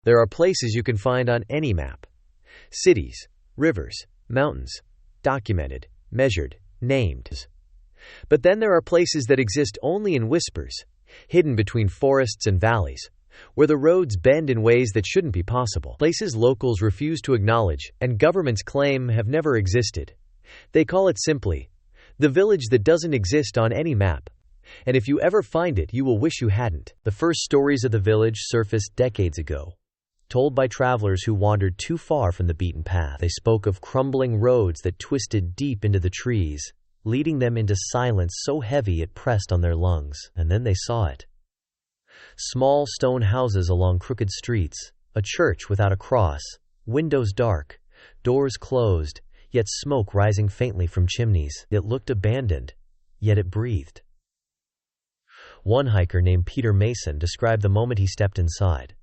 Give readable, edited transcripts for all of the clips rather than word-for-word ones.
There are places you can find on any map. Cities, rivers, mountains, documented, measured, named. But then there are places that exist only in whispers, hidden between forests and valleys, where the roads bend in ways that shouldn't be possible. Places locals refuse to acknowledge and governments claim have never existed. They call it simply, the village that doesn't exist on any map. And if you ever find it, you will wish you hadn't. The first stories of the village surfaced decades ago, told by travelers who wandered too far from the beaten path. They spoke of crumbling roads that twisted deep into the trees, leading them into silence so heavy it pressed on their lungs. And then they saw it. Small stone houses along crooked streets, a church without a cross, windows dark, doors closed, yet smoke rising faintly from chimneys. It looked abandoned, yet it breathed. One hiker named Peter Mason described the moment he stepped inside.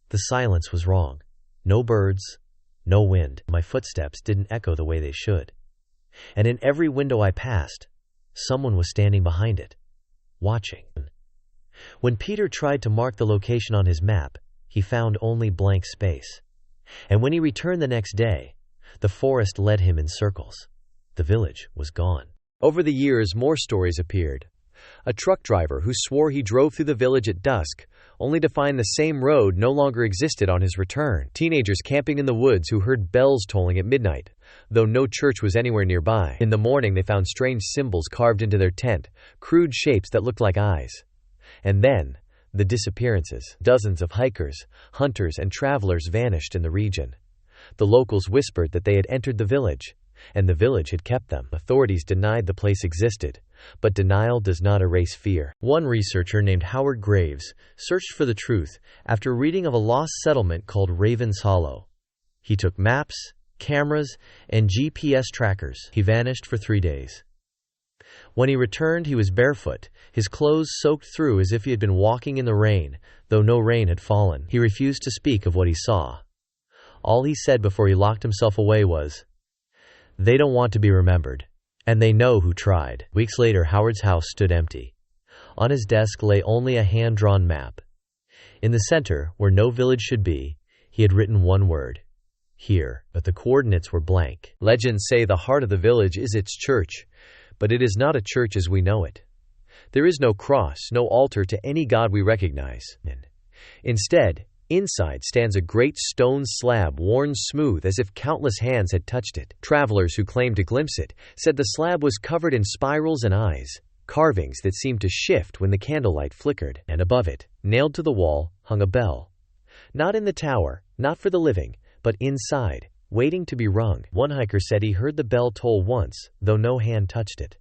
The silence was wrong. No birds, no wind. My footsteps didn't echo the way they should. And in every window I passed, someone was standing behind it, watching. When Peter tried to mark the location on his map, he found only blank space. And when he returned the next day, the forest led him in circles. The village was gone. Over the years, more stories appeared. A truck driver who swore he drove through the village at dusk, only to find the same road no longer existed on his return. Teenagers camping in the woods who heard bells tolling at midnight, though no church was anywhere nearby. In the morning they found strange symbols carved into their tent, crude shapes that looked like eyes. And then, the disappearances. Dozens of hikers, hunters, and travelers vanished in the region. The locals whispered that they had entered the village, and the village had kept them. Authorities denied the place existed, but denial does not erase fear. One researcher named Howard Graves searched for the truth after reading of a lost settlement called Ravenshollow. He took maps, cameras, and GPS trackers. He vanished for 3 days. When he returned, he was barefoot, his clothes soaked through as if he had been walking in the rain, though no rain had fallen. He refused to speak of what he saw. All he said before he locked himself away was, "They don't want to be remembered, and they know who tried." Weeks later, Howard's house stood empty. On his desk lay only a hand-drawn map. In the center, where no village should be, he had written one word, "Here," but the coordinates were blank. Legends say the heart of the village is its church, but it is not a church as we know it. There is no cross, no altar to any god we recognize. Instead, inside stands a great stone slab worn smooth as if countless hands had touched it. Travelers who claimed to glimpse it said the slab was covered in spirals and eyes, carvings that seemed to shift when the candlelight flickered. And above it, nailed to the wall, hung a bell. Not in the tower, not for the living, but inside, waiting to be rung. One hiker said he heard the bell toll once, though no hand touched it.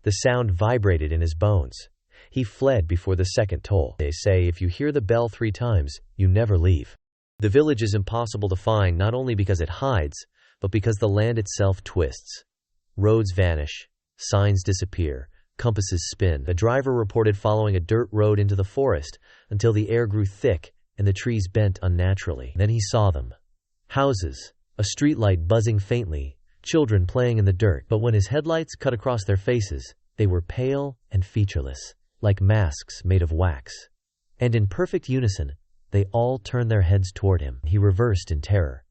The sound vibrated in his bones. He fled before the second toll. They say if you hear the bell 3 times, you never leave. The village is impossible to find not only because it hides, but because the land itself twists. Roads vanish, signs disappear, compasses spin. The driver reported following a dirt road into the forest until the air grew thick and the trees bent unnaturally. Then he saw them. Houses, a streetlight buzzing faintly, children playing in the dirt. But when his headlights cut across their faces, they were pale and featureless, like masks made of wax. And in perfect unison, they all turned their heads toward him. He reversed in terror.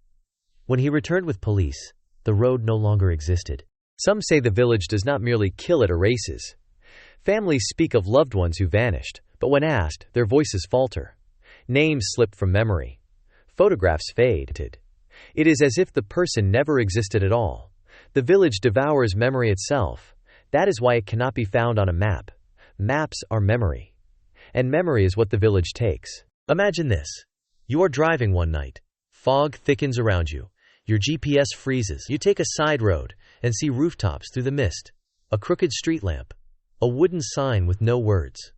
When he returned with police, the road no longer existed. Some say the village does not merely kill, it erases. Families speak of loved ones who vanished, but when asked, their voices falter. Names slip from memory. Photographs fade. It is as if the person never existed at all. The village devours memory itself. That is why it cannot be found on a map. Maps are memory. And memory is what the village takes. Imagine this. You are driving one night. Fog thickens around you. Your GPS freezes. You take a side road and see rooftops through the mist, a crooked street lamp, a wooden sign with no words.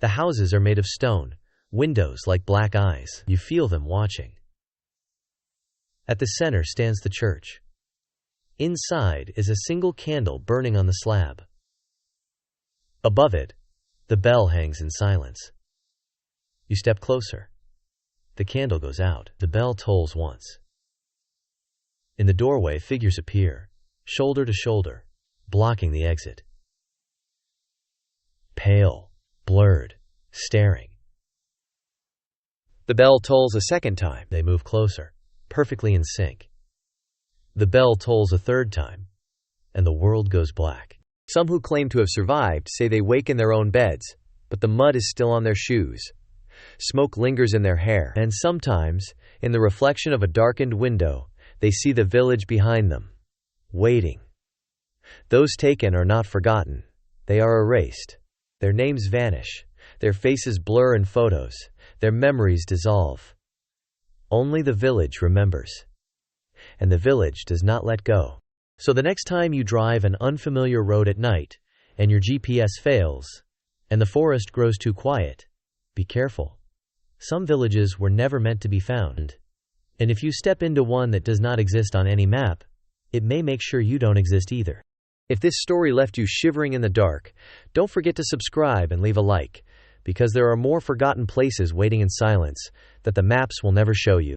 The houses are made of stone, windows like black eyes. You feel them watching. At the center stands the church. Inside is a single candle burning on the slab. Above it, the bell hangs in silence. You step closer. The candle goes out. The bell tolls once. In the doorway, figures appear, shoulder to shoulder, blocking the exit. Pale, blurred, staring. The bell tolls a second time. They move closer, perfectly in sync. The bell tolls a third time, and the world goes black. Some who claim to have survived say they wake in their own beds, but the mud is still on their shoes. Smoke lingers in their hair, and sometimes, in the reflection of a darkened window, they see the village behind them, waiting. Those taken are not forgotten. They are erased. Their names vanish. Their faces blur in photos. Their memories dissolve. Only the village remembers. And the village does not let go. So the next time you drive an unfamiliar road at night, and your GPS fails, and the forest grows too quiet, be careful. Some villages were never meant to be found. And if you step into one that does not exist on any map, it may make sure you don't exist either. If this story left you shivering in the dark, don't forget to subscribe and leave a like, because there are more forgotten places waiting in silence that the maps will never show you.